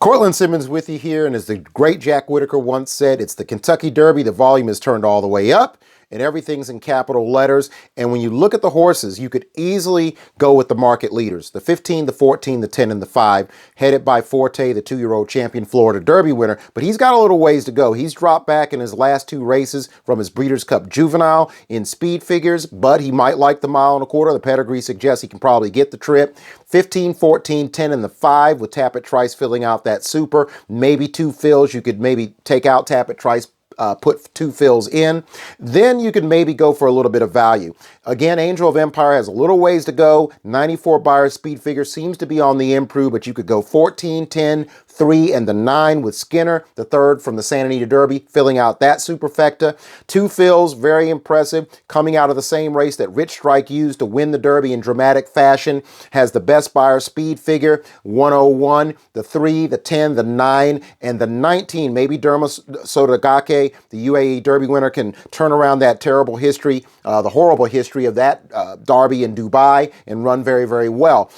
Courtland Simmons with you here, and as the great Jack Whitaker once said, it's the Kentucky Derby. The volume is turned all the way up, and everything's in capital letters. And when you look at the horses, you could easily go with the market leaders. The 15, the 14, the 10, and the 5, headed by Forte, the 2-year-old champion Florida Derby winner. But he's got a little ways to go. He's dropped back in his last 2 races from his Breeders' Cup Juvenile in speed figures, but he might like the 1.25 miles. The pedigree suggests he can probably get the trip. 15, 14, 10, and the 5 with Tapit Trice filling out that super. Maybe 2 fills. You could maybe take out Tapit Trice, put 2 fills in. Then you could maybe go for a little bit of value. Again, Angel of Empire has a little ways to go. 94 buyer speed figure seems to be on the improve, but you could go 14, 10, 3, and the 9 with Skinner, the 3rd from the Santa Anita Derby, filling out that Superfecta. 2 fills, very impressive, coming out of the same race that Rich Strike used to win the Derby in dramatic fashion. Has the best buyer speed figure, 101, the 3, the 10, the 9, and the 19. Maybe Derma Sotogake, the UAE Derby winner, can turn around that terrible history, the horrible history of that Derby in Dubai, and run very, very well.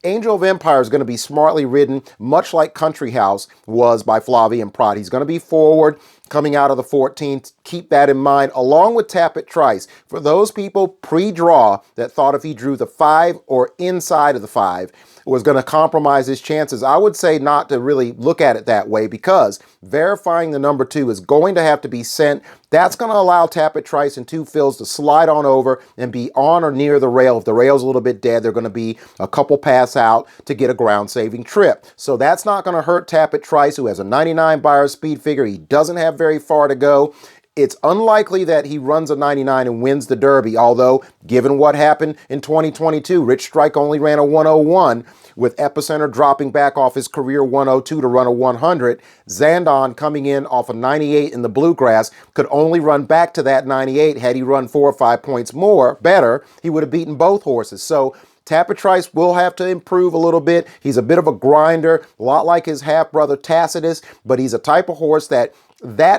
Angel of Empire is going to be smartly ridden, much like Country House was by Flavien Prat. He's going to be forward, coming out of the 14th. Keep that in mind, along with Tapit Trice. For those people pre-draw that thought if he drew the 5 or inside of the 5 was going to compromise his chances, I would say not to really look at it that way, because verifying the number 2 is going to have to be sent. That's going to allow Tapit Trice and 2 fills to slide on over and be on or near the rail. If the rail's a little bit dead, they're going to be a couple pass out to get a ground-saving trip. So that's not going to hurt Tapit Trice, who has a 99 buyer speed figure. He doesn't have very far to go. It's unlikely that he runs a 99 and wins the Derby, although given what happened in 2022, Rich Strike only ran a 101, with Epicenter dropping back off his career 102 to run a 100. Zandon, coming in off a 98 in the Bluegrass, could only run back to that 98. Had he run 4 or 5 points more, better, he would have beaten both horses. So Tapit Trice will have to improve a little bit. He's a bit of a grinder, a lot like his half-brother Tacitus, but he's a type of horse that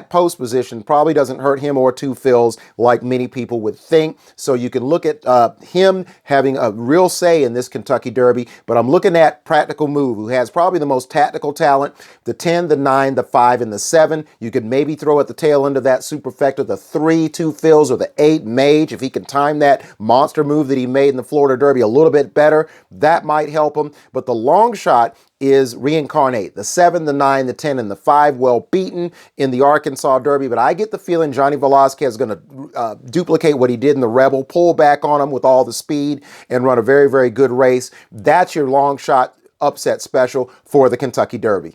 post position probably doesn't hurt him or 2 fills like many people would think. So you can look at him having a real say in this Kentucky Derby. But I'm looking at Practical Move, who has probably the most tactical talent. The 10, the 9, the 5, and the 7. You could maybe throw at the tail end of that Superfecta the 3, 2 fills, or the 8 Mage. If he can time that monster move that he made in the Florida Derby a little bit better, that might help him. But the Longshot is Reincarnate. The 7, the 9, the 10, and the 5, well beaten in the Arkansas Derby. But I get the feeling Johnny Velasquez is going to duplicate what he did in the Rebel, pull back on him with all the speed, and run a very, very good race. That's your Longshot upset special for the Kentucky Derby.